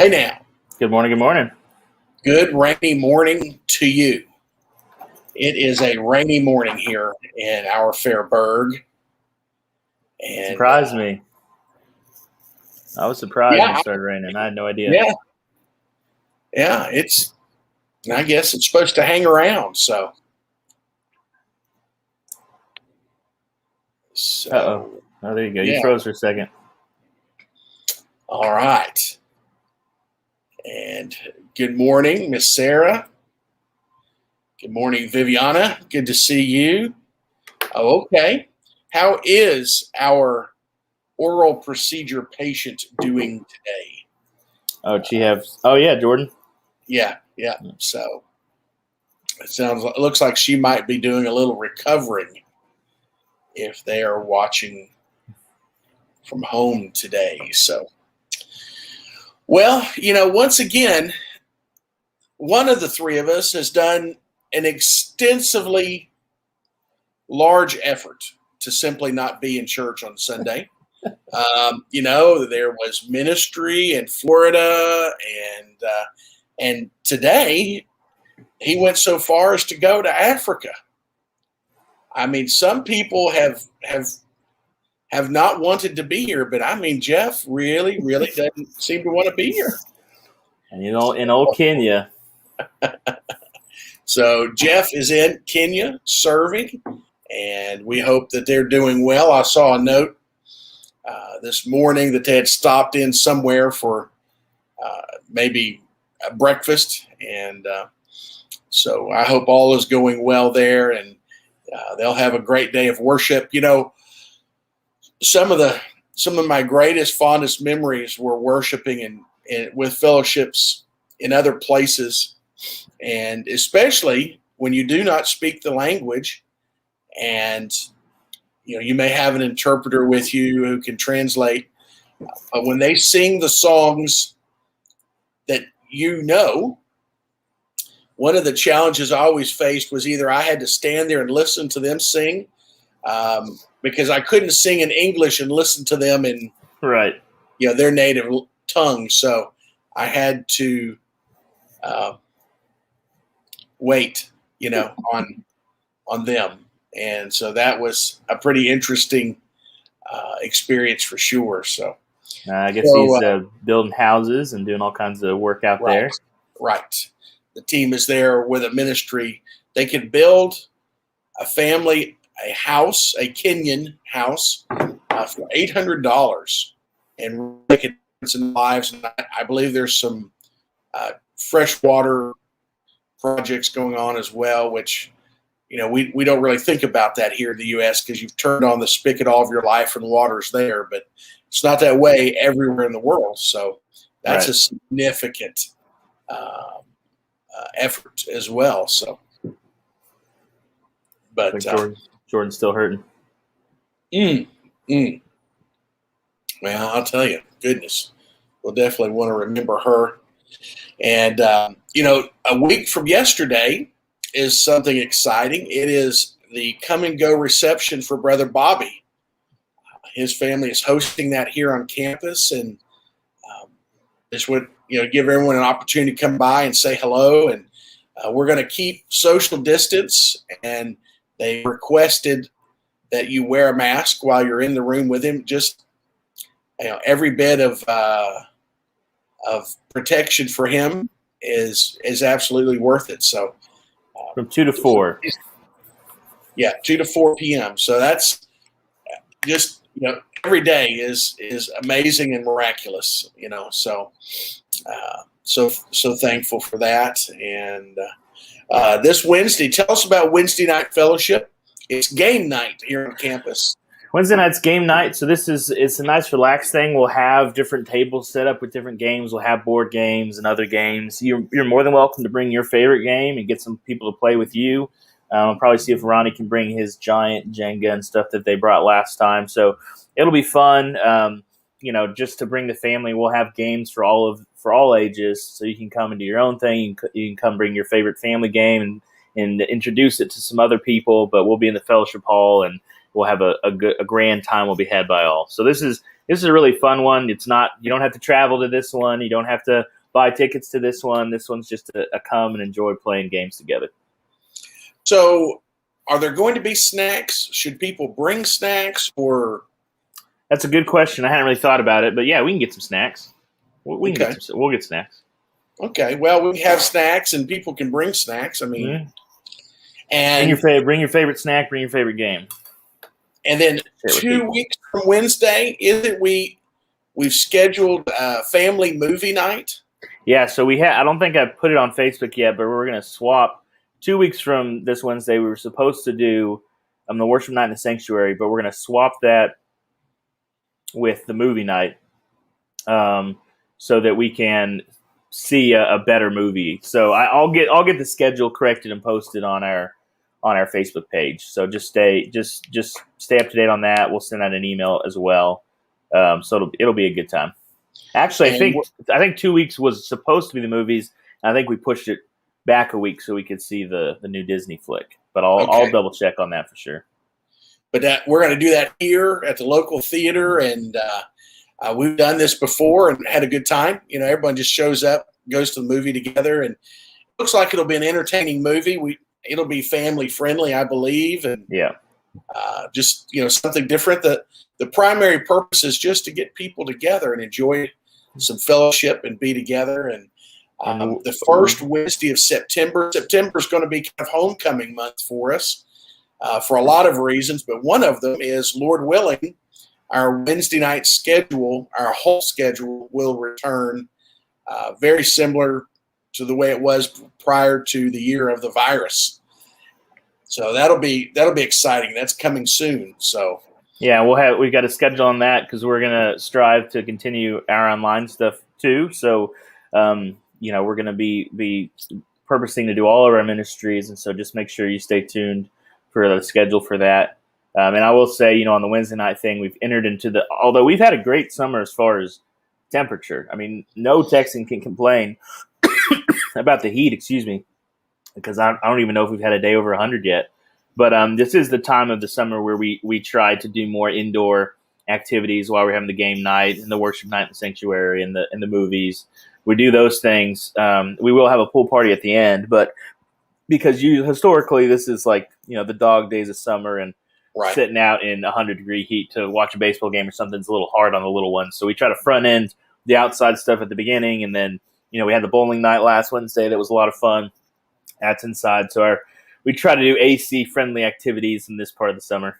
Hey now. Good morning. Good morning. Good rainy morning to you. It is a rainy morning here in our fair burg. And Surprised me. I was surprised when yeah, it started raining. I had no idea. yeah, I guess it's supposed to hang around. So Uh-oh. Oh, there you go. yeah. You froze for a second. All right. And good morning, Miss Sarah. Good morning, Viviana. Good to see you. Oh, okay. How is our oral procedure patient doing today? Oh, yeah, Jordan. Yeah. So it looks like she might be doing a little recovering if they are watching from home today. So, well, once again, one of the three of us has done an extensively large effort to simply not be in church on Sunday. There was ministry in Florida, and today he went so far as to go to Africa. I mean, some people have not wanted to be here, but I mean, Jeff really doesn't seem to want to be here. And in old Kenya. So Jeff is in Kenya serving, and we hope that they're doing well. I saw a note this morning that they had stopped in somewhere for maybe a breakfast, and so I hope all is going well there, and they'll have a great day of worship. Some of my greatest, fondest memories were worshiping and with fellowships in other places, and especially when you do not speak the language, and you may have an interpreter with you who can translate. But when they sing the songs that one of the challenges I always faced was either I had to stand there and listen to them sing, because I couldn't sing in English and listen to them in their native tongue. So I had to wait, on them. And so that was a pretty interesting experience for sure. So I guess he's building houses and doing all kinds of work out there. Right. The team is there with a ministry. They could build a family a house, a Kenyan house, for $800, and make a difference in lives. And I believe there's some freshwater projects going on as well, which we don't really think about that here in the U.S. because you've turned on the spigot all of your life and the water's there, but it's not that way everywhere in the world. So that's a significant effort as well. So, but Jordan's still hurting. Well, I'll tell you, goodness, we'll definitely want to remember her. And a week from yesterday is something exciting. It is the come and go reception for Brother Bobby. His family is hosting that here on campus, and this would give everyone an opportunity to come by and say hello. And we're going to keep social distance, and they requested that you wear a mask while you're in the room with him. Just every bit of protection for him is absolutely worth it. So from 2 to 4. Yeah, 2 to 4 p.m. So that's just every day is amazing and miraculous. So thankful for that. And this Wednesday, tell us about Wednesday night fellowship. It's game night here on campus. Wednesday night's game night, so it's a nice relaxed thing. We'll have different tables set up with different games. We'll have board games and other games. You're more than welcome to bring your favorite game and get some people to play with you. I'll probably see if Ronnie can bring his giant Jenga and stuff that they brought last time. So it'll be fun. Just to bring the family. We'll have games for all ages, so you can come and do your own thing. You can come bring your favorite family game and introduce it to some other people. But we'll be in the fellowship hall, and we'll have a grand time will be had by all. So this is a really fun one. It's not, you don't have to travel to this one. You don't have to buy tickets to this one. This one's just a come and enjoy playing games together. So, are there going to be snacks? Should people bring snacks, or? That's a good question. I hadn't really thought about it, but yeah, we can get some snacks. We'll get snacks. Okay. Well, we have snacks, and people can bring snacks. I mean, and bring your favorite snack. Bring your favorite game. And then 2 weeks from Wednesday, we've scheduled a family movie night. Yeah. So I don't think I put it on Facebook yet, but we're going to swap. 2 weeks from this Wednesday, we were supposed to do the worship night in the sanctuary, but we're going to swap that with the movie night, so that we can see a better movie. So I'll get the schedule corrected and posted on our Facebook page. So just stay up to date on that. We'll send out an email as well. So it'll be a good time. Actually, I think 2 weeks was supposed to be the movies. I think we pushed it back a week so we could see the new Disney flick. But I'll double check on that for sure. But we're going to do that here at the local theater, and we've done this before and had a good time. Everyone just shows up, goes to the movie together, and it looks like it'll be an entertaining movie. It'll be family friendly, I believe, and just something different. The primary purpose is just to get people together and enjoy some fellowship and be together. And the first Wednesday of September is going to be kind of homecoming month for us for a lot of reasons, but one of them is, Lord willing, our Wednesday night schedule, our whole schedule, will return very similar to the way it was prior to the year of the virus. So that'll be exciting. That's coming soon. So yeah, we've got a schedule on that because we're gonna strive to continue our online stuff too. So we're gonna be purposing to do all of our ministries, and so just make sure you stay tuned for the schedule for that. And I will say, on the Wednesday night thing, we've entered into although we've had a great summer as far as temperature. I mean, no Texan can complain about the heat, because I don't even know if we've had a day over 100 yet. But this is the time of the summer where we try to do more indoor activities while we're having the game night and the worship night in the sanctuary and the movies. We do those things. We will have a pool party at the end, but because historically this is like the dog days of summer, and sitting out in 100-degree heat to watch a baseball game or something's a little hard on the little ones. So we try to front end the outside stuff at the beginning, and then we had the bowling night last Wednesday that was a lot of fun. That's inside. So we try to do AC friendly activities in this part of the summer.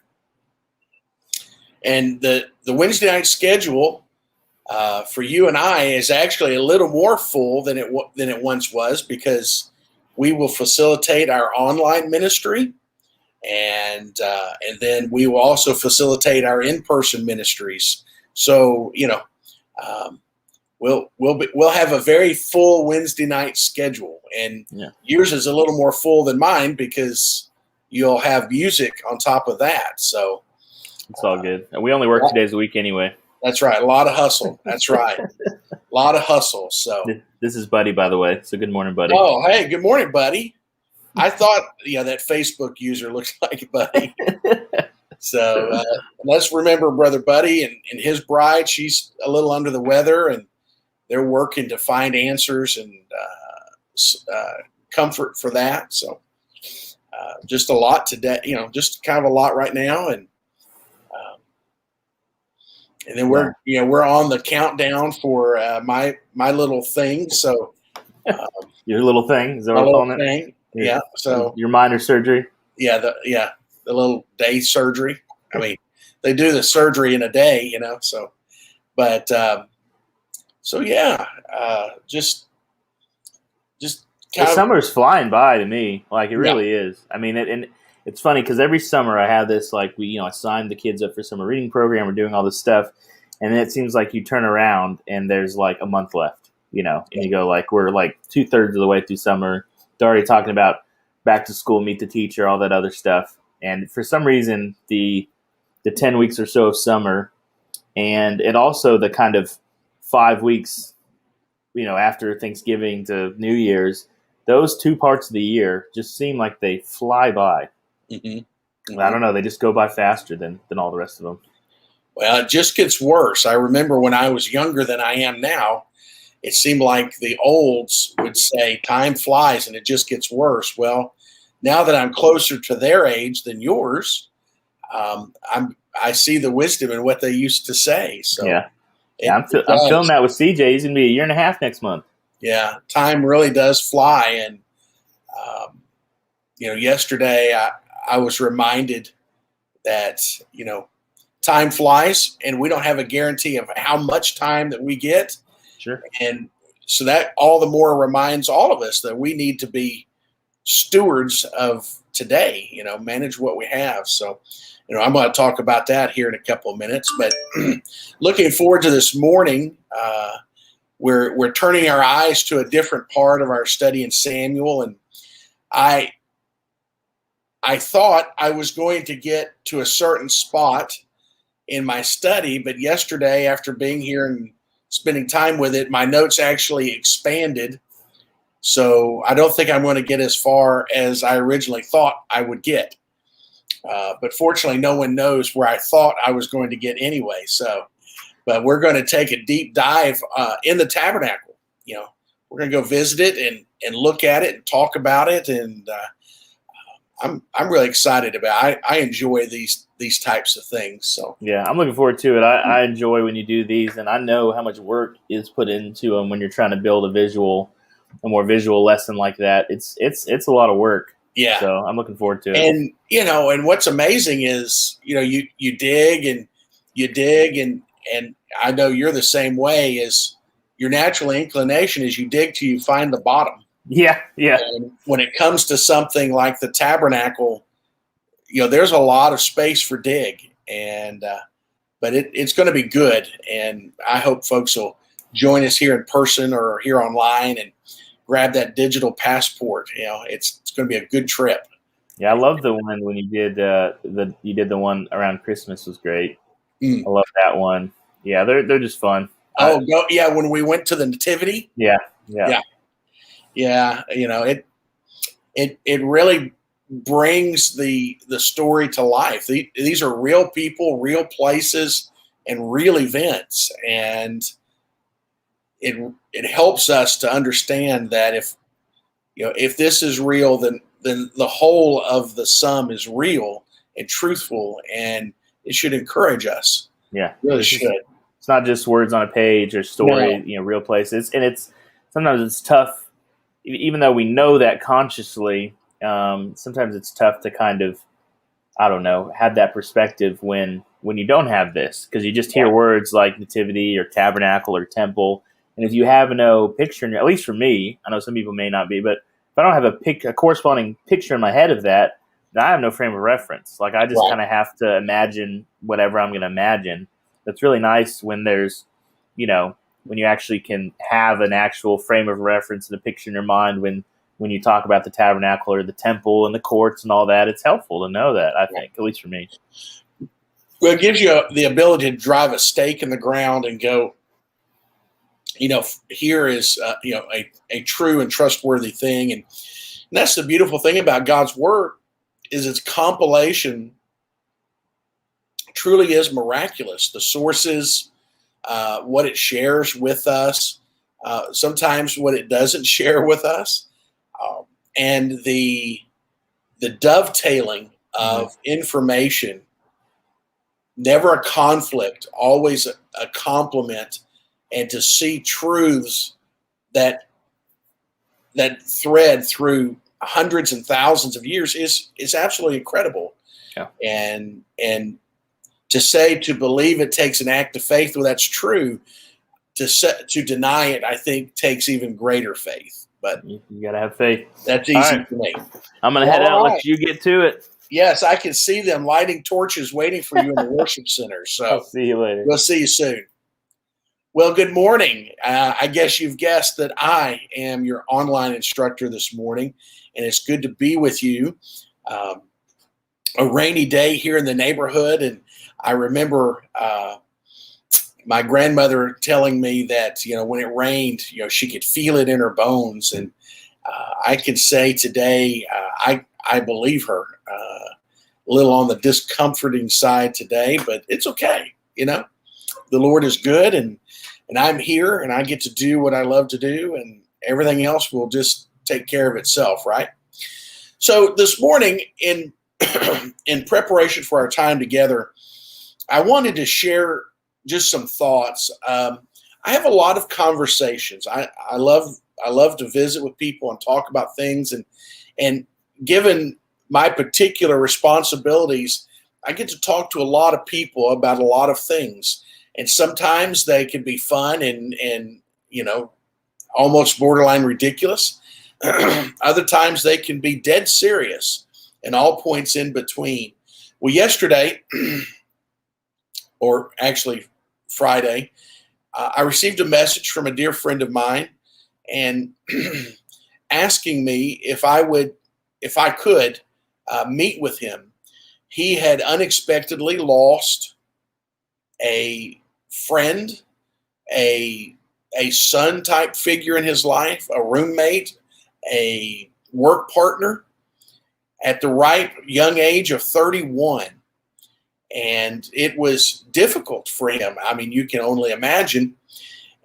And the Wednesday night schedule for you and I is actually a little more full than it once was, because we will facilitate our online ministry, and then we will also facilitate our in-person ministries. So we'll have a very full Wednesday night schedule, and yours is a little more full than mine because you'll have music on top of that. So it's all good. And we only work 2 days a week anyway. That's right. A lot of hustle. That's right. A lot of hustle. So this is Buddy, by the way. So good morning, Buddy. Oh, hey, good morning, Buddy. I thought, that Facebook user looks like Buddy. So let's remember Brother Buddy and his bride. She's a little under the weather, and they're working to find answers and comfort for that. So just a lot today, just kind of a lot right now. And then we're on the countdown for my little thing. So your little thing, is that what I'm calling it? Yeah. So your minor surgery. Yeah. The little day surgery. I mean, they do the surgery in a day, So, but just the summer's flying by to me. Like, it really is. I mean, and it's funny because every summer I have this, like, I signed the kids up for summer reading program. We're doing all this stuff. And then it seems like you turn around and there's like a month left, and you go like, we're like 2/3 of the way through summer. They're already talking about back to school, meet the teacher, all that other stuff. And for some reason, the 10 weeks or so of summer, and it also the kind of 5 weeks, after Thanksgiving to New Year's, those 2 parts of the year just seem like they fly by. Mm-hmm. I don't know. They just go by faster than all the rest of them. Well, it just gets worse. I remember when I was younger than I am now, it seemed like the olds would say time flies and it just gets worse. Well, now that I'm closer to their age than yours, I see the wisdom in what they used to say. So Yeah. it, I'm feeling that with CJ. He's going to be a year and a half next month. yeah, time really does fly. And, yesterday I was reminded that, time flies and we don't have a guarantee of how much time that we get. Sure. And so that all the more reminds all of us that we need to be stewards of today, manage what we have. So, I'm going to talk about that here in a couple of minutes, but looking forward to this morning. We're turning our eyes to a different part of our study in Samuel. And I thought I was going to get to a certain spot in my study, but yesterday, after being here and spending time with it, my notes actually expanded. So I don't think I'm going to get as far as I originally thought I would get. But fortunately, no one knows where I thought I was going to get anyway. But we're going to take a deep dive in the tabernacle. We're going to go visit it and look at it and talk about it. And I'm really excited about it. I enjoy these types of things. So yeah, I'm looking forward to it. I enjoy when you do these, and I know how much work is put into them when you're trying to build a more visual lesson like that. It's a lot of work. Yeah. So I'm looking forward to it. And and what's amazing is you dig and I know you're the same way. Is your natural inclination is you dig till you find the bottom. Yeah. And when it comes to something like the tabernacle, there's a lot of space for dig, and but it's going to be good. And I hope folks will join us here in person or here online and grab that digital passport. It's going to be a good trip. Yeah, I love the one when you did the one around Christmas was great. I love that one. Yeah, they're just fun. Oh, when we went to the Nativity. Yeah. It really brings the story to life. These are real people, real places, and real events, and it helps us to understand that if this is real, then the whole of the sum is real and truthful, and it should encourage us. Yeah, it really should. It's not just words on a page or story, real places. And sometimes it's tough, even though we know that consciously. Sometimes it's tough to kind of, I don't know, have that perspective when you don't have this, because you just hear words like nativity or tabernacle or temple. And if you have no picture, at least for me, I know some people may not be, but if I don't have a corresponding picture in my head of that, then I have no frame of reference. Like I just kind of have to imagine whatever I'm going to imagine. That's really nice when there's, when you actually can have an actual frame of reference and a picture in your mind when you talk about the tabernacle or the temple and the courts and all that. It's helpful to know that, I think, at least for me. Well, it gives you the ability to drive a stake in the ground and go, here is a true and trustworthy thing. And that's the beautiful thing about God's word, is its compilation truly is miraculous. The sources, what it shares with us, sometimes what it doesn't share with us, and the dovetailing of information, never a conflict, always a complement. And to see truths that thread through hundreds and thousands of years is absolutely incredible. Yeah. And to believe it takes an act of faith, well, that's true. To deny it, I think, takes even greater faith. But you got to have faith. That's easy for me. I'm going to head out. Let you get to it. Yes, I can see them lighting torches waiting for you in the worship center. So I'll see you later. We'll see you soon. Well, good morning. I guess you've guessed that I am your online instructor this morning, and it's good to be with you. A rainy day here in the neighborhood, and I remember my grandmother telling me that when it rained, she could feel it in her bones, and I could say today I believe her. A little on the discomforting side today, but it's okay. The Lord is good, and and I'm here and I get to do what I love to do, and everything else will just take care of itself, right? So this morning, in in preparation for our time together, I wanted to share just some thoughts. I have a lot of conversations. I love to visit with people and talk about things, and given my particular responsibilities, I get to talk to a lot of people about a lot of things. And sometimes they can be fun and almost borderline ridiculous. Other times they can be dead serious and all points in between. Well, yesterday, or actually Friday, I received a message from a dear friend of mine and asking me if I could meet with him. He had unexpectedly lost a friend, a son type figure in his life, a roommate, a work partner at the ripe young age of 31. And it was difficult for him. I mean, you can only imagine.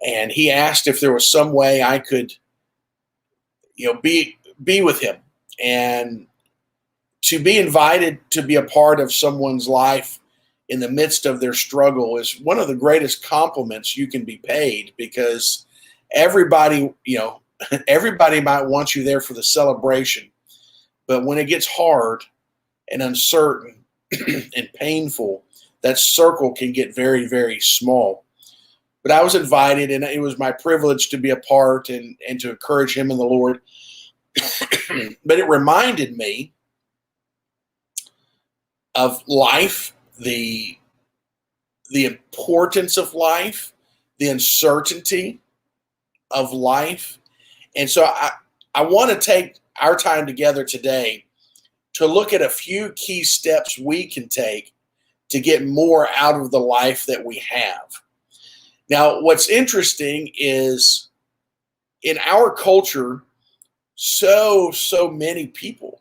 And he asked if there was some way I could, be with him. And to be invited to be a part of someone's life in the midst of their struggle is one of the greatest compliments you can be paid, because everybody, everybody might want you there for the celebration. But when it gets hard and uncertain and painful, that circle can get very, very small. But I was invited, and it was my privilege to be a part and to encourage him in the Lord. But it reminded me of life, the importance of life, the uncertainty of life. And so I want to take our time together today to look at a few key steps we can take to get more out of the life that we have. Now, what's interesting is in our culture, so many people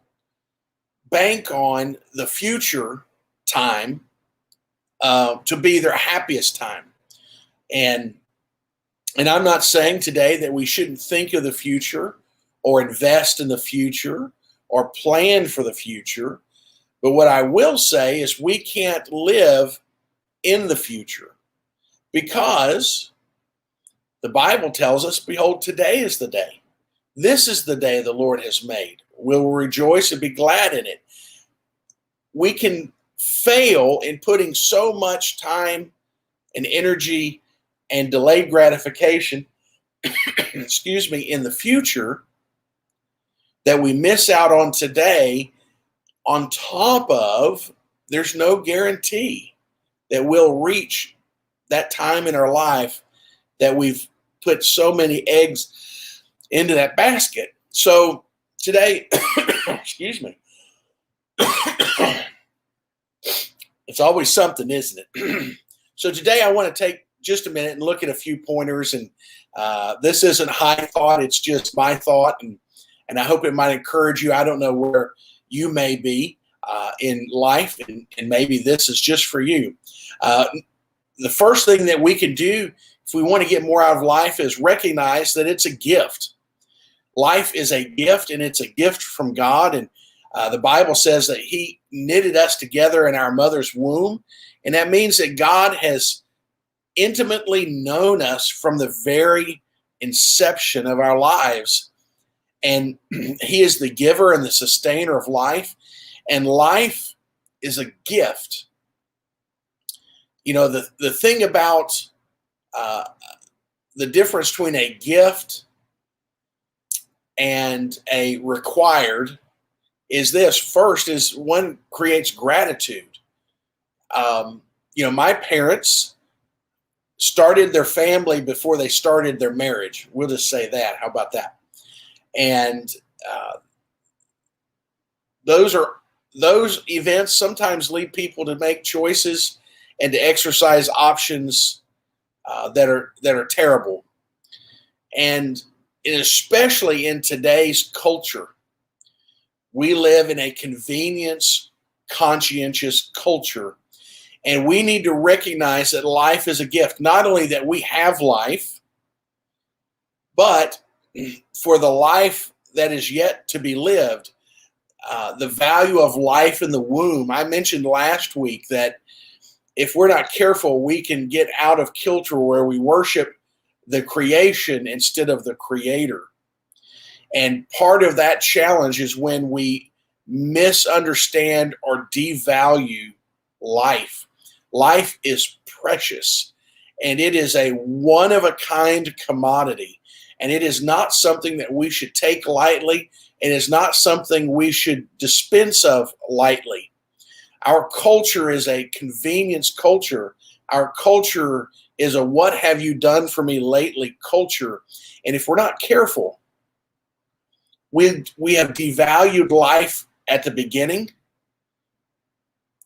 bank on the future time to be their happiest time. And I'm not saying today that we shouldn't think of the future or invest in the future or plan for the future. But what I will say is we can't live in the future, because the Bible tells us, behold, today is the day. This is the day the Lord has made. We'll rejoice and be glad in it. We can fail in putting so much time and energy and delayed gratification, in the future, that we miss out on today, on top of there's no guarantee that we'll reach that time in our life that we've put so many eggs into that basket. So today, excuse me, it's always something, isn't it? So today I want to take just a minute and look at a few pointers. And this isn't high thought, it's just my thought. And I hope it might encourage you. I don't know where you may be in life, and maybe this is just for you. The first thing that we can do if we want to get more out of life is recognize that it's a gift. Life is a gift, and it's a gift from God. And the Bible says that He knitted us together in our mother's womb. And that means that God has intimately known us from the very inception of our lives. And He is the giver and the sustainer of life. And life is a gift. The thing about the difference between a gift and a required is this. First is one creates gratitude. My parents started their family before they started their marriage. We'll just say that. How about that? And those events sometimes lead people to make choices and to exercise options that are terrible. And especially in today's culture, we live in a convenience conscientious culture. And we need to recognize that life is a gift. Not only that we have life, but for the life that is yet to be lived, the value of life in the womb. I mentioned last week that if we're not careful, we can get out of kilter where we worship the creation instead of the creator. And part of that challenge is when we misunderstand or devalue life. Life is precious, and it is a one-of-a-kind commodity. And it is not something that we should take lightly. It is not something we should dispense of lightly. Our culture is a convenience culture. Our culture is a what have you done for me lately culture. And if we're not careful, we have devalued life at the beginning.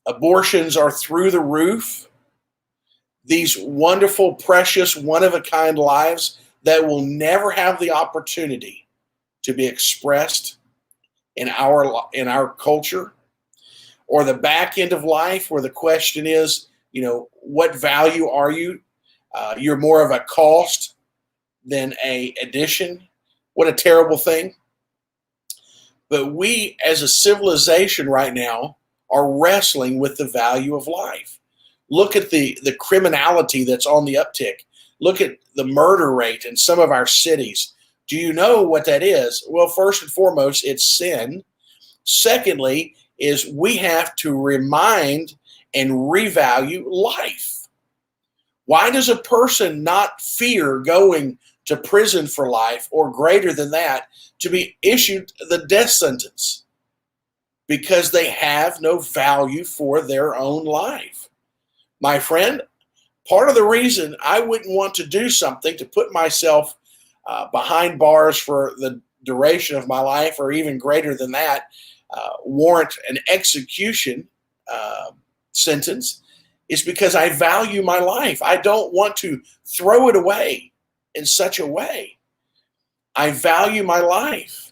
Abortions are through the roof. These wonderful, precious, one-of-a-kind lives that will never have the opportunity to be expressed in our culture, or the back end of life where the question is, what value are you? You're more of a cost than a addition. What a terrible thing. But we as a civilization right now are wrestling with the value of life. Look at the criminality that's on the uptick. Look at the murder rate in some of our cities. Do you know what that is? Well, first and foremost, it's sin. Secondly, is we have to remind and revalue life. Why does a person not fear going to prison for life or greater than that to be issued the death sentence? Because they have no value for their own life. My friend, part of the reason I wouldn't want to do something to put myself behind bars for the duration of my life or even greater than that, warrant an execution sentence, is because I value my life. I don't want to throw it away in such a way. I value my life.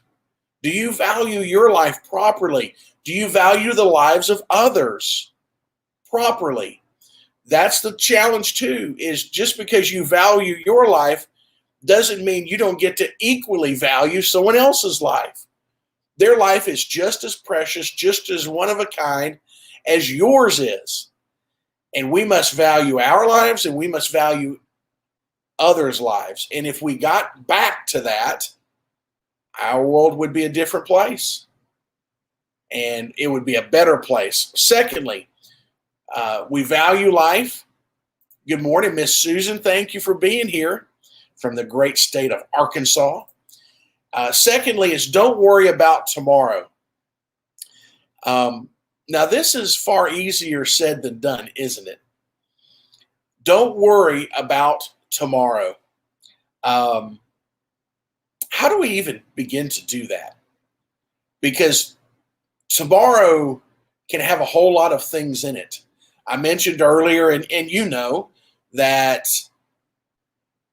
Do you value your life properly? Do you value the lives of others properly? That's the challenge too, is just because you value your life doesn't mean you don't get to equally value someone else's life. Their life is just as precious, just as one of a kind as yours is. And we must value our lives and we must value others' lives. And if we got back to that, our world would be a different place. And it would be a better place. Secondly, we value life. Good morning, Miss Susan. Thank you for being here from the great state of Arkansas. Secondly is don't worry about tomorrow. Now, this is far easier said than done, isn't it? Don't worry about tomorrow. How do we even begin to do that? Because tomorrow can have a whole lot of things in it. I mentioned earlier, and you know, that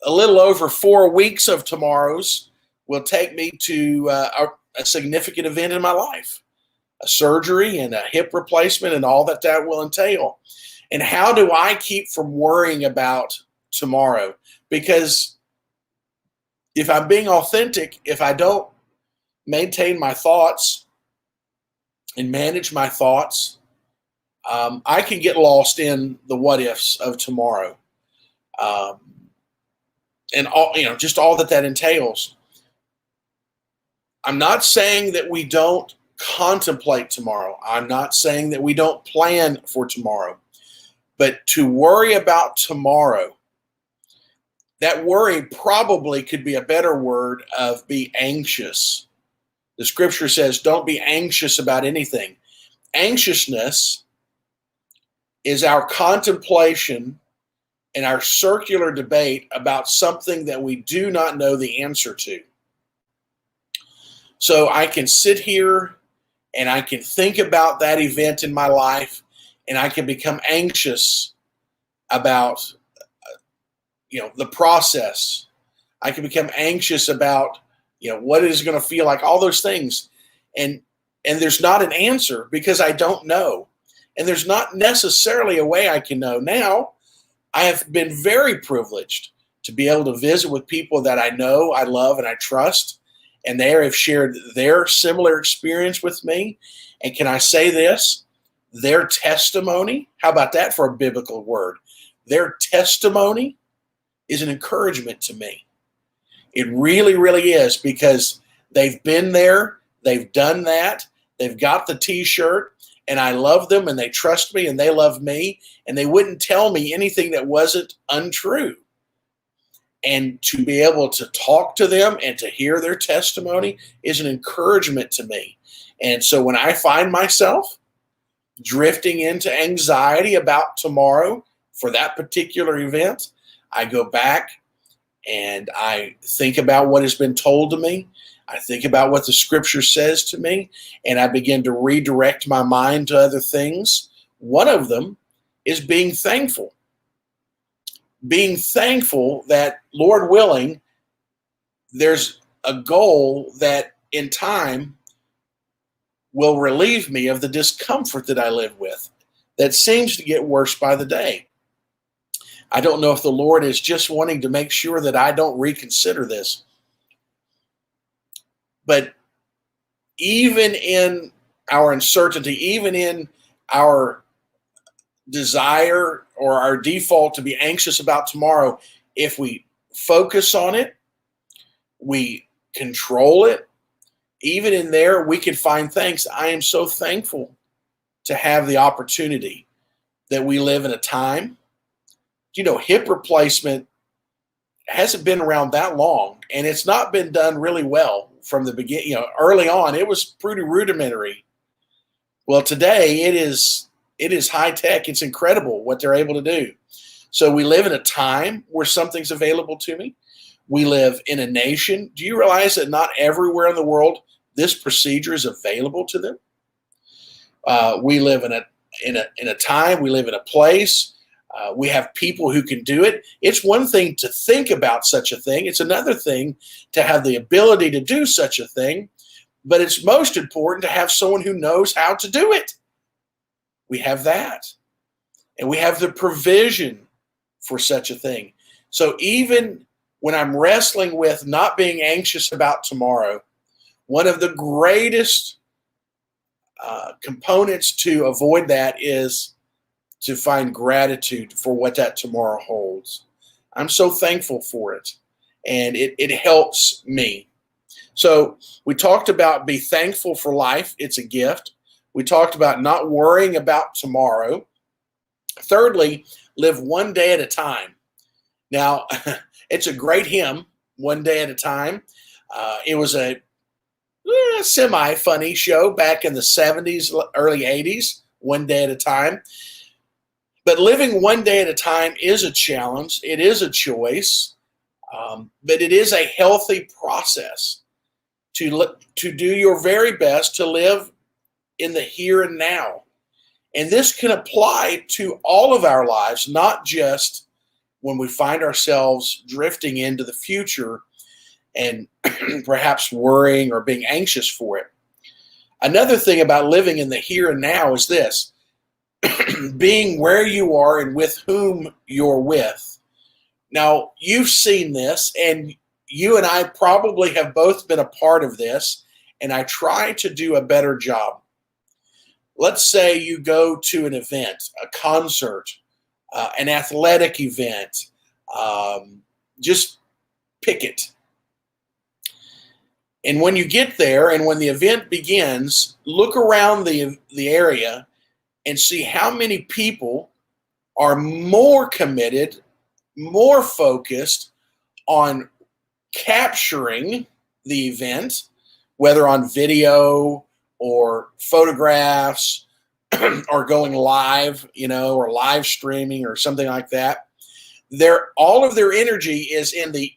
a little over 4 weeks of tomorrows will take me to a significant event in my life, a surgery and a hip replacement and all that will entail. And how do I keep from worrying about tomorrow? Because if I'm being authentic, if I don't maintain my thoughts and manage my thoughts, I can get lost in the what ifs of tomorrow, and all just all that entails. I'm not saying that we don't contemplate tomorrow. I'm not saying that we don't plan for tomorrow, but to worry about tomorrow, that worry probably could be a better word of be anxious. The scripture says, don't be anxious about anything. Anxiousness is our contemplation and our circular debate about something that we do not know the answer to. So I can sit here and I can think about that event in my life, and I can become anxious about the process. I can become anxious about what it is going to feel like, all those things. And there's not an answer because I don't know. And there's not necessarily a way I can know. Now, I have been very privileged to be able to visit with people that I know, I love, and I trust, and they have shared their similar experience with me. And can I say this? Their testimony, how about that for a biblical word? Their testimony is an encouragement to me. It really, really is, because they've been there, they've done that, they've got the t-shirt, and I love them, and they trust me, and they love me, and they wouldn't tell me anything that wasn't untrue. And to be able to talk to them and to hear their testimony is an encouragement to me. And so when I find myself drifting into anxiety about tomorrow for that particular event, I go back and I think about what has been told to me. I think about what the scripture says to me, and I begin to redirect my mind to other things. One of them is being thankful. Being thankful that, Lord willing, there's a goal that in time will relieve me of the discomfort that I live with that seems to get worse by the day. I don't know if the Lord is just wanting to make sure that I don't reconsider this. But even in our uncertainty, even in our desire or our default to be anxious about tomorrow, if we focus on it, we control it, even in there, we can find thanks. I am so thankful to have the opportunity that we live in a time. Hip replacement hasn't been around that long, and it's not been done really well from the beginning. Early on, it was pretty rudimentary. Well, today it is high tech. It's incredible what they're able to do. So we live in a time where something's available to me. We live in a nation. Do you realize that not everywhere in the world this procedure is available to them? We live in a time. We live in a place. We have people who can do it. It's one thing to think about such a thing. It's another thing to have the ability to do such a thing. But it's most important to have someone who knows how to do it. We have that. And we have the provision for such a thing. So even when I'm wrestling with not being anxious about tomorrow, one of the greatest components to avoid that is to find gratitude for what that tomorrow holds. I'm so thankful for it, and it helps me. So we talked about be thankful for life. It's a gift. We talked about not worrying about tomorrow. Thirdly, live one day at a time. Now, it's a great hymn, One Day at a Time. It was a semi-funny show back in the 70s, early 80s, One Day at a Time. But living one day at a time is a challenge. It is a choice, but it is a healthy process to do your very best to live in the here and now. And this can apply to all of our lives, not just when we find ourselves drifting into the future and perhaps worrying or being anxious for it. Another thing about living in the here and now is this: being where you are and with whom you're with. Now, you've seen this, and you and I probably have both been a part of this, and I try to do a better job. Let's say you go to an event, a concert, an athletic event, just pick it. And when you get there and when the event begins, look around the area and see how many people are more committed, more focused on capturing the event, whether on video or photographs or going live, or live streaming or something like that. All of their energy is in the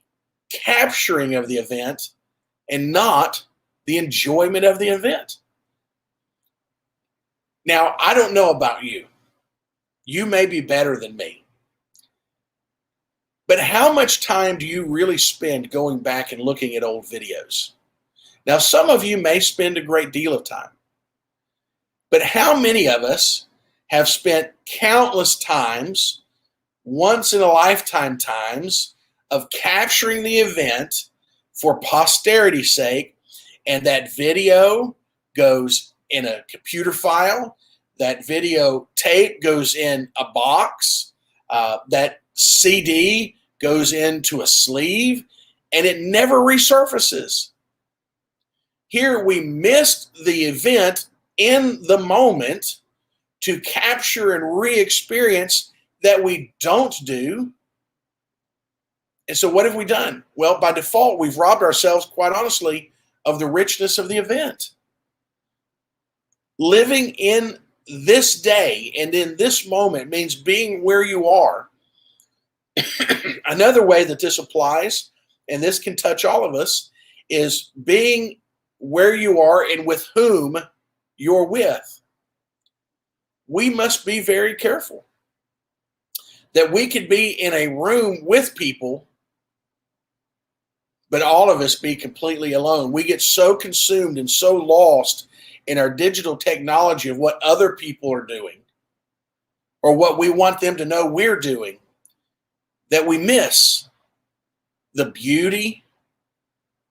capturing of the event and not the enjoyment of the event. Now, I don't know about you. You may be better than me. But how much time do you really spend going back and looking at old videos? Now, some of you may spend a great deal of time. But how many of us have spent countless times, once in a lifetime times, of capturing the event for posterity's sake, and that video goes in a computer file, that video tape goes in a box, that CD goes into a sleeve, and it never resurfaces. Here we missed the event in the moment to capture and re-experience that we don't do. And so what have we done? Well, by default, we've robbed ourselves, quite honestly, of the richness of the event. Living in this day and in this moment means being where you are. Another way that this applies, and this can touch all of us, is being where you are and with whom you're with. We must be very careful that we could be in a room with people, but all of us be completely alone. We get so consumed and so lost in our digital technology of what other people are doing or what we want them to know we're doing that we miss the beauty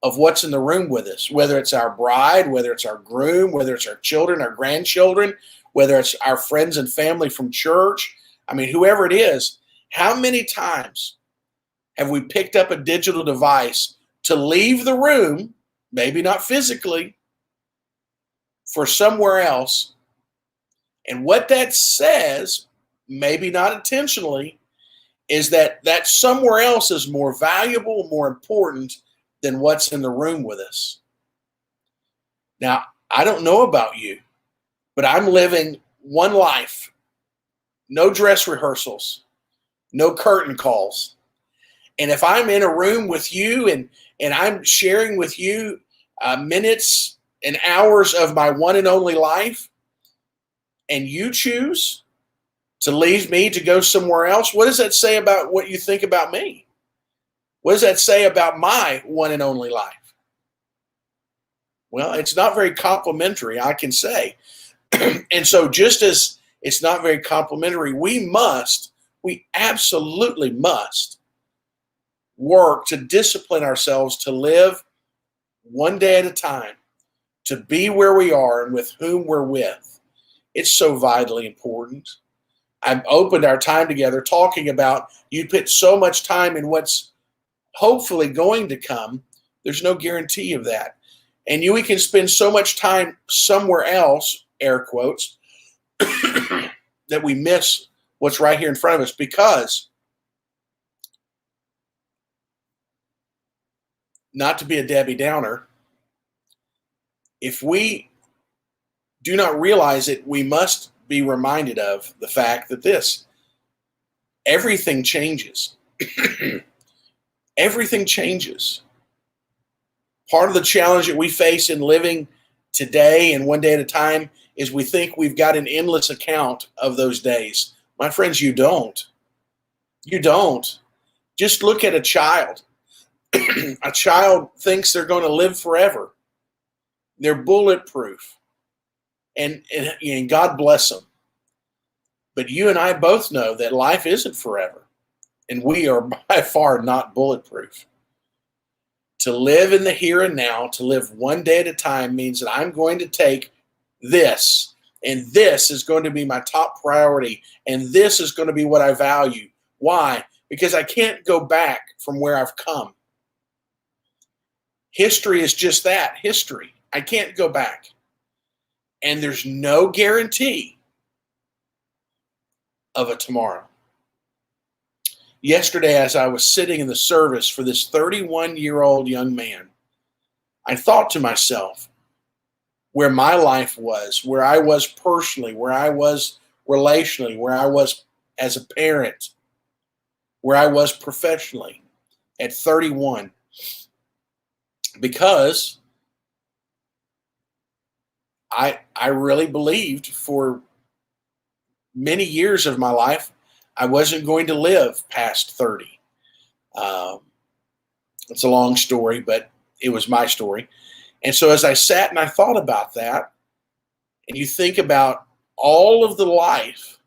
of what's in the room with us, whether it's our bride, whether it's our groom, whether it's our children, our grandchildren, whether it's our friends and family from church. I mean, whoever it is, how many times have we picked up a digital device to leave the room, maybe not physically, for somewhere else? And what that says, maybe not intentionally, is that that somewhere else is more valuable, more important than what's in the room with us. Now, I don't know about you, but I'm living one life. No dress rehearsals, no curtain calls. And if I'm in a room with you and I'm sharing with you minutes and hours of my one and only life, and you choose to leave me to go somewhere else, what does that say about what you think about me? What does that say about my one and only life? Well, it's not very complimentary, I can say. And so just as it's not very complimentary, we absolutely must work to discipline ourselves to live one day at a time, to be where we are and with whom we're with. It's so vitally important. I've opened our time together talking about you put so much time in what's hopefully going to come. There's no guarantee of that. And we can spend so much time somewhere else, air quotes, that we miss what's right here in front of us, because, not to be a Debbie Downer, if we do not realize it, we must be reminded of the fact that everything changes. Everything changes. Part of the challenge that we face in living today and one day at a time is we think we've got an endless account of those days. My friends, you don't. You don't. Just look at a child. A child thinks they're going to live forever. They're bulletproof. And God bless them. But you and I both know that life isn't forever. And we are by far not bulletproof. To live in the here and now, to live one day at a time, means that I'm going to take this, and this is going to be my top priority, and this is going to be what I value. Why? Because I can't go back from where I've come. History is just that, history. I can't go back. And there's no guarantee of a tomorrow. Yesterday, as I was sitting in the service for this 31-year-old young man, I thought to myself where my life was, where I was personally, where I was relationally, where I was as a parent, where I was professionally at 31. Because I really believed for many years of my life I wasn't going to live past 30. It's a long story, but it was my story. And so as I sat and I thought about that, and you think about all of the life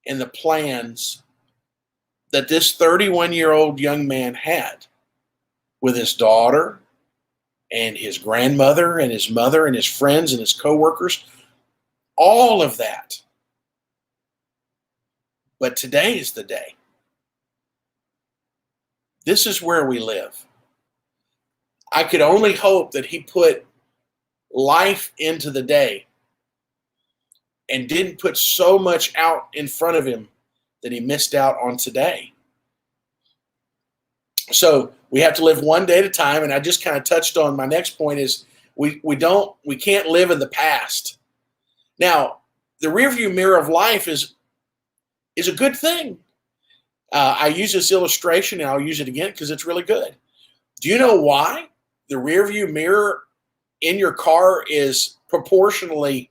and the plans that this 31-year-old young man had with his daughter and his grandmother and his mother and his friends and his coworkers, all of that. But today is the day. This is where we live. I could only hope that he put life into the day and didn't put so much out in front of him that he missed out on today. So we have to live one day at a time, and I just kind of touched on my next point is we can't live in the past. Now, the rearview mirror of life is a good thing. I use this illustration, and I'll use it again because it's really good. Do you know why the rearview mirror in your car is proportionally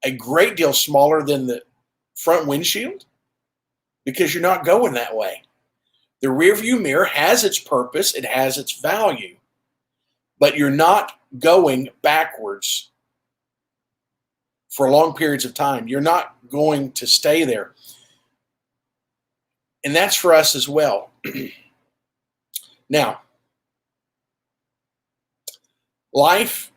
a great deal smaller than the front windshield? Because you're not going that way. The rearview mirror has its purpose, it has its value, but you're not going backwards for long periods of time. You're not going to stay there. And that's for us as well. Now, life,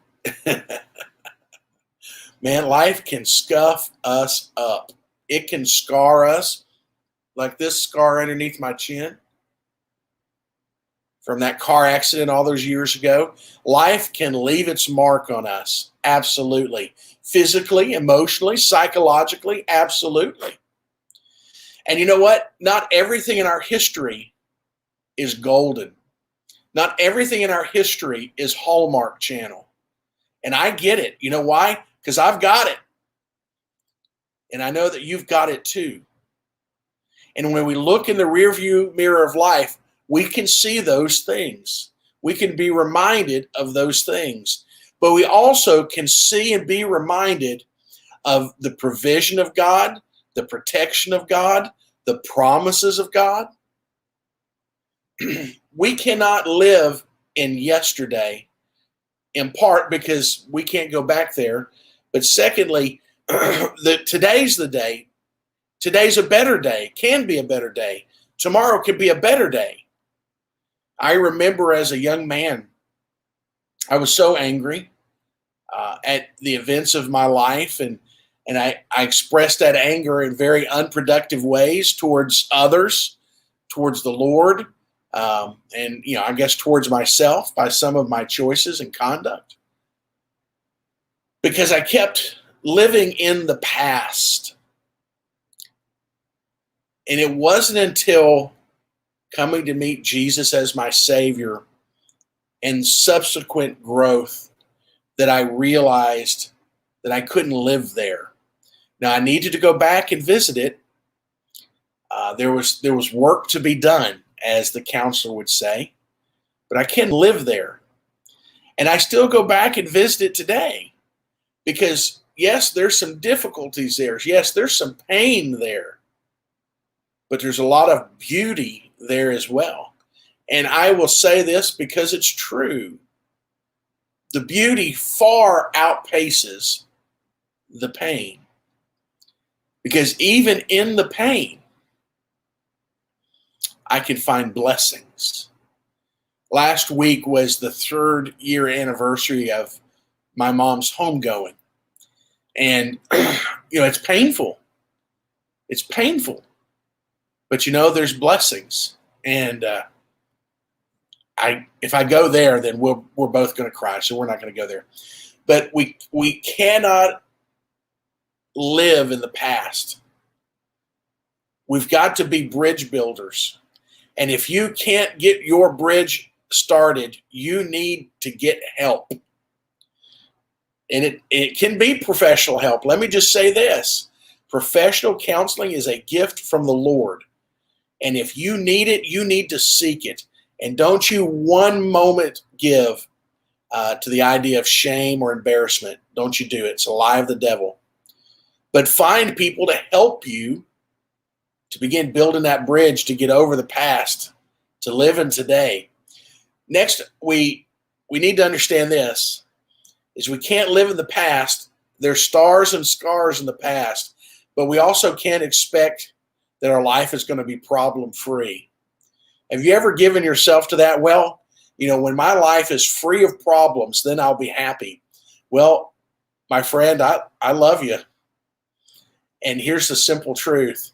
man, life can scuff us up. It can scar us, like this scar underneath my chin from that car accident all those years ago. Life can leave its mark on us, absolutely. Physically, emotionally, psychologically, absolutely. And you know what? Not everything in our history is golden. Not everything in our history is Hallmark Channel. And I get it. You know why? Because I've got it. And I know that you've got it too. And when we look in the rearview mirror of life, we can see those things. We can be reminded of those things. But we also can see and be reminded of the provision of God, the protection of God, the promises of God. We cannot live in yesterday, in part because we can't go back there. But secondly, today's the day. Today's a better day, can be a better day. Tomorrow could be a better day. I remember as a young man, I was so angry at the events of my life, and I expressed that anger in very unproductive ways towards others, towards the Lord, and I guess towards myself by some of my choices and conduct. Because I kept living in the past. And it wasn't until coming to meet Jesus as my Savior and subsequent growth that I realized that I couldn't live there. Now, I needed to go back and visit it. There was work to be done, as the counselor would say, but I can't live there. And I still go back and visit it today because, yes, there's some difficulties there. Yes, there's some pain there, but there's a lot of beauty there as well. And I will say this because it's true. The beauty far outpaces the pain. Because even in the pain, I can find blessings. Last week was the 3rd year anniversary of my mom's homegoing. And, it's painful. It's painful. But, there's blessings. And if I go there, then we're both going to cry. So we're not going to go there. But we cannot live in the past. We've got to be bridge builders. And if you can't get your bridge started, you need to get help. And it can be professional help. Let me just say this. Professional counseling is a gift from the Lord. And if you need it, you need to seek it. And don't you one moment give to the idea of shame or embarrassment. Don't you do it. It's a lie of the devil. But find people to help you to begin building that bridge to get over the past, to live in today. Next, we need to understand this, is we can't live in the past There's stars and scars in the past, but we also can't expect that our life is going to be problem-free. Have you ever given yourself to that? Well, when my life is free of problems, then I'll be happy. Well, my friend, I love you. And here's the simple truth,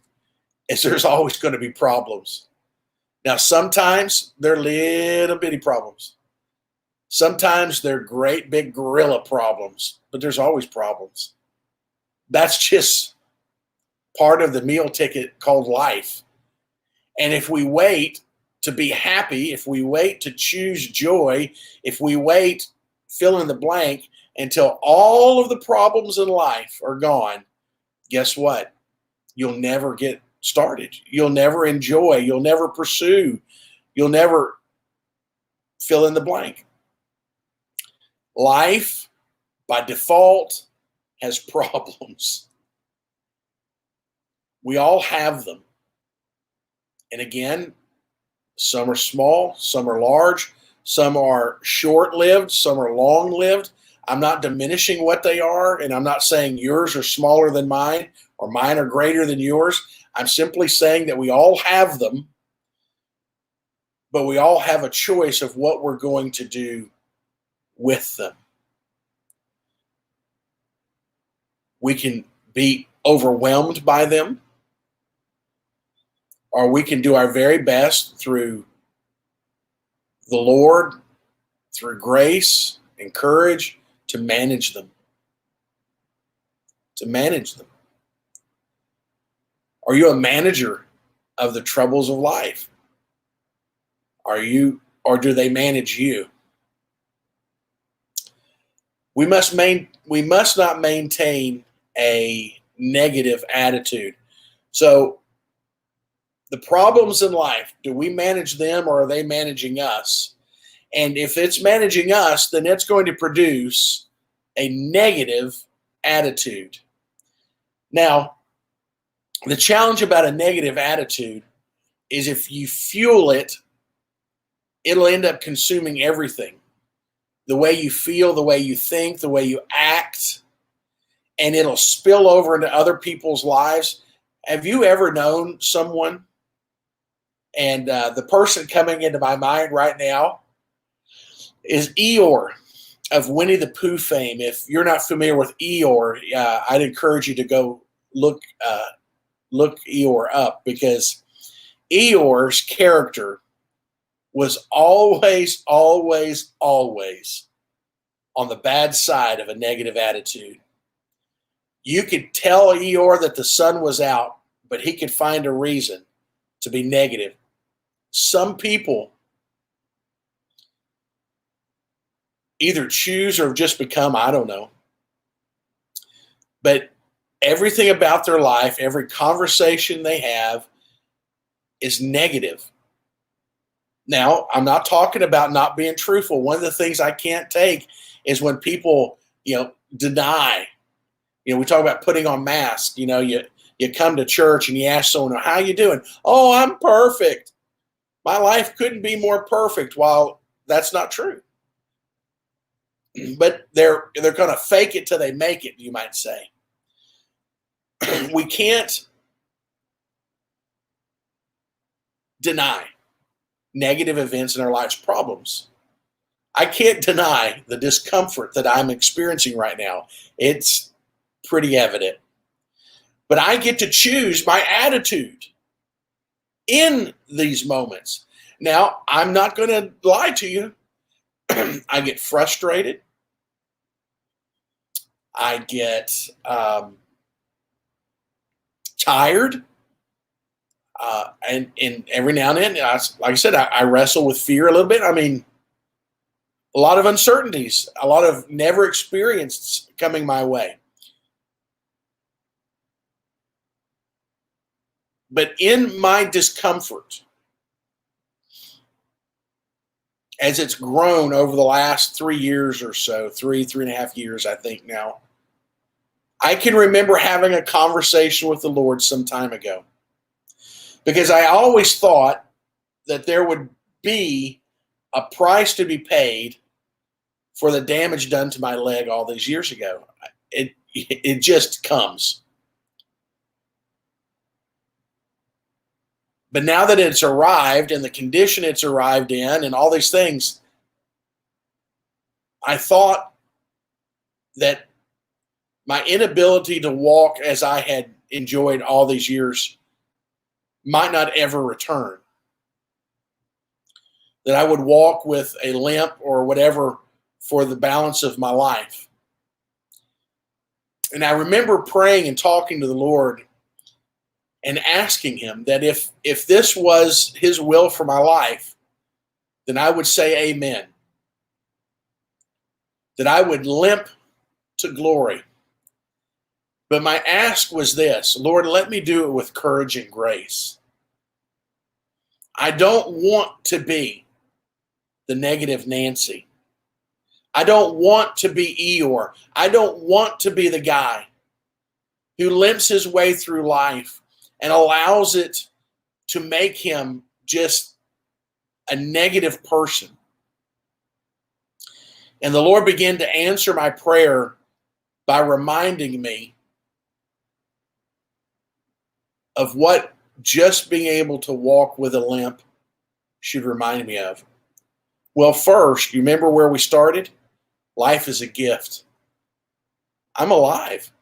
is there's always going to be problems. Now, sometimes they're little bitty problems. Sometimes they're great big gorilla problems, but there's always problems. That's just part of the meal ticket called life. And if we wait to be happy, if we wait to choose joy, if we wait, fill in the blank, until all of the problems in life are gone, guess what? You'll never get started. You'll never enjoy. You'll never pursue. You'll never fill in the blank. Life, by default, has problems. We all have them. And again, some are small, some are large, some are short-lived, some are long-lived. I'm not diminishing what they are, and I'm not saying yours are smaller than mine or mine are greater than yours. I'm simply saying that we all have them, but we all have a choice of what we're going to do with them. We can be overwhelmed by them, or we can do our very best through the Lord, through grace and courage, to manage them. To manage them. Are you a manager of the troubles of life? Are you, or do they manage you? We must not maintain a negative attitude. So the problems in life, do we manage them or are they managing us? And if it's managing us, then it's going to produce a negative attitude. Now, the challenge about a negative attitude is if you fuel it, it'll end up consuming everything. The way you feel, the way you think, the way you act, and it'll spill over into other people's lives. Have you ever known someone, and the person coming into my mind right now is Eeyore of Winnie the Pooh fame. If you're not familiar with Eeyore, I'd encourage you to go look Eeyore up, because Eeyore's character was always on the bad side of a negative attitude. You could tell Eeyore that the sun was out, but he could find a reason to be negative. Some people either choose or just become, I don't know. But everything about their life, every conversation they have is negative. Now, I'm not talking about not being truthful. One of the things I can't take is when people, deny. We talk about putting on masks. You come to church and you ask someone, how you doing? Oh, I'm perfect. My life couldn't be more perfect. While that's not true. But they're going to fake it till they make it, you might say. We can't deny negative events in our lives, problems. I can't deny the discomfort that I'm experiencing right now. It's pretty evident. But I get to choose my attitude in these moments. Now, I'm not going to lie to you. I get frustrated. I get tired. And every now and then, like I said, I wrestle with fear a little bit. I mean, a lot of uncertainties, a lot of never experienced coming my way. But in my discomfort, as it's grown over the last 3 years or so, 3.5 years, I think now, I can remember having a conversation with the Lord some time ago. Because I always thought that there would be a price to be paid for the damage done to my leg all these years ago. it just comes. But now that it's arrived and the condition it's arrived in and all these things, I thought that my inability to walk as I had enjoyed all these years might not ever return. That I would walk with a limp or whatever for the balance of my life. And I remember praying and talking to the Lord and asking him that if this was his will for my life, then I would say amen. That I would limp to glory. But my ask was this: Lord, let me do it with courage and grace. I don't want to be the negative Nancy. I don't want to be Eeyore. I don't want to be the guy who limps his way through life and allows it to make him just a negative person. And the Lord began to answer my prayer by reminding me of what just being able to walk with a limp should remind me of. Well, first, you remember where we started? Life is a gift. I'm alive.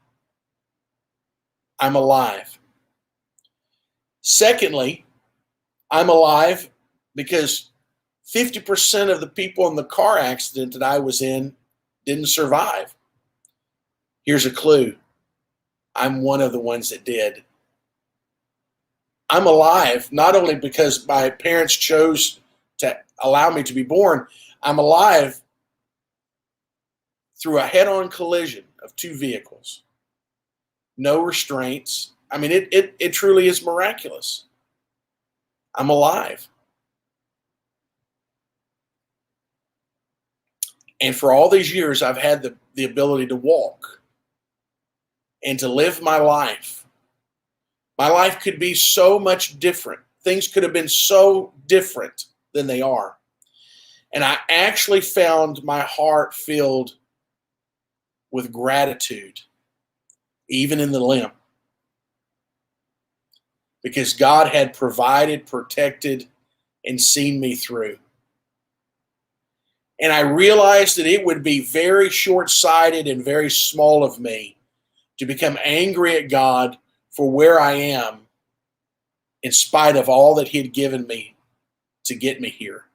I'm alive. Secondly, I'm alive because 50% of the people in the car accident that I was in didn't survive. Here's a clue. I'm one of the ones that did. I'm alive, not only because my parents chose to allow me to be born, I'm alive through a head-on collision of two vehicles. No restraints. I mean, it truly is miraculous. I'm alive. And for all these years, I've had the ability to walk and to live my life. My life could be so much different. Things could have been so different than they are. And I actually found my heart filled with gratitude, even in the limp. Because God had provided, protected, and seen me through. And I realized that it would be very short-sighted and very small of me to become angry at God for where I am in spite of all that he had given me to get me here.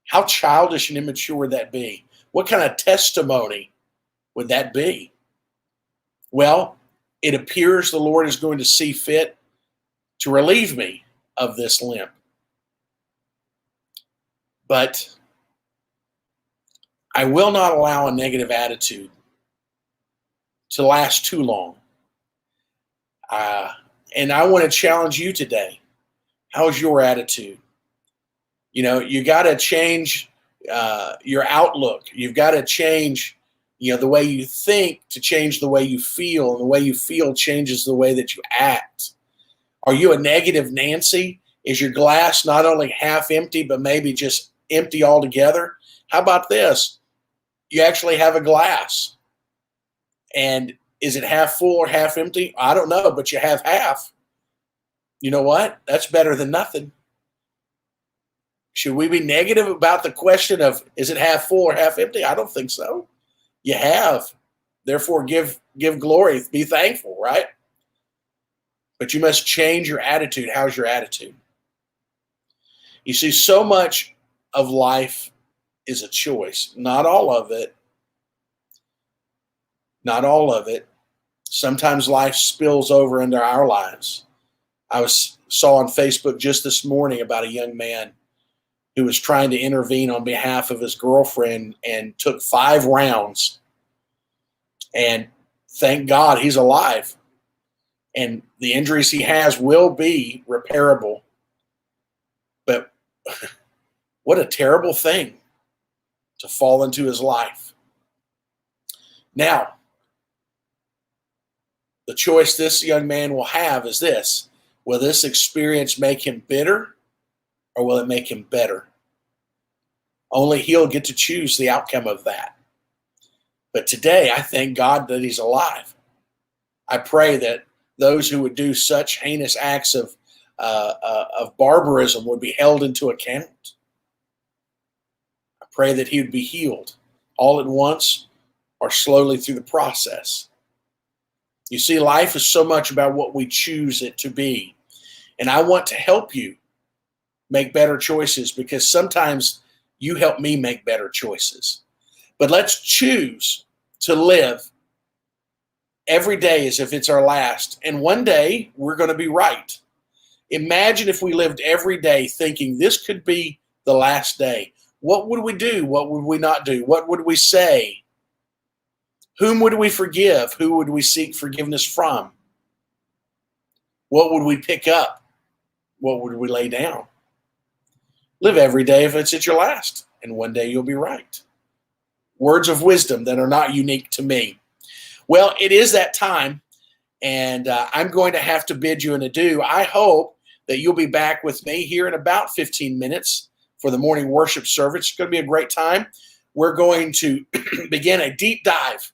How childish and immature would that be? What kind of testimony would that be? Well, it appears the Lord is going to see fit to relieve me of this limp. But I will not allow a negative attitude to last too long. And I want to challenge you today. How's your attitude? You know, you got to change your outlook. You've got to change, the way you think to change the way you feel. And the way you feel changes the way that you act. Are you a negative Nancy? Is your glass not only half empty, but maybe just empty altogether? How about this? You actually have a glass. And is it half full or half empty? I don't know, but you have half. You know what? That's better than nothing. Should we be negative about the question of is it half full or half empty? I don't think so. You have. Therefore, give glory. Be thankful, right? But you must change your attitude. How's your attitude? You see, so much of life is a choice. Not all of it. Not all of it. Sometimes life spills over into our lives. I saw on Facebook just this morning about a young man who was trying to intervene on behalf of his girlfriend and took 5 rounds. And thank God he's alive. And the injuries he has will be repairable. But what a terrible thing to fall into his life. Now, the choice this young man will have is this. Will this experience make him bitter or will it make him better? Only he'll get to choose the outcome of that. But today, I thank God that he's alive. I pray that those who would do such heinous acts of barbarism would be held into account. I pray that he would be healed all at once or slowly through the process. You see, life is so much about what we choose it to be. And I want to help you make better choices, because sometimes you help me make better choices. But let's choose to live every day as if it's our last. And one day we're going to be right. Imagine if we lived every day thinking this could be the last day. What would we do? What would we not do? What would we say? Whom would we forgive? Who would we seek forgiveness from? What would we pick up? What would we lay down? Live every day if it's at your last, and one day you'll be right. Words of wisdom that are not unique to me. Well, it is that time, and I'm going to have to bid you an adieu. I hope that you'll be back with me here in about 15 minutes for the morning worship service. It's going to be a great time. We're going to begin a deep dive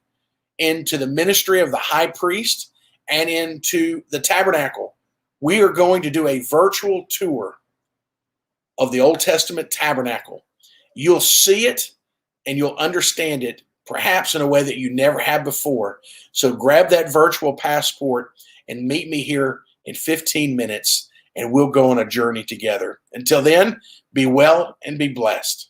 into the ministry of the high priest and into the tabernacle. We are going to do a virtual tour of the Old Testament tabernacle. You'll see it and you'll understand it, perhaps in a way that you never have before. So grab that virtual passport and meet me here in 15 minutes, and we'll go on a journey together. Until then, be well and be blessed.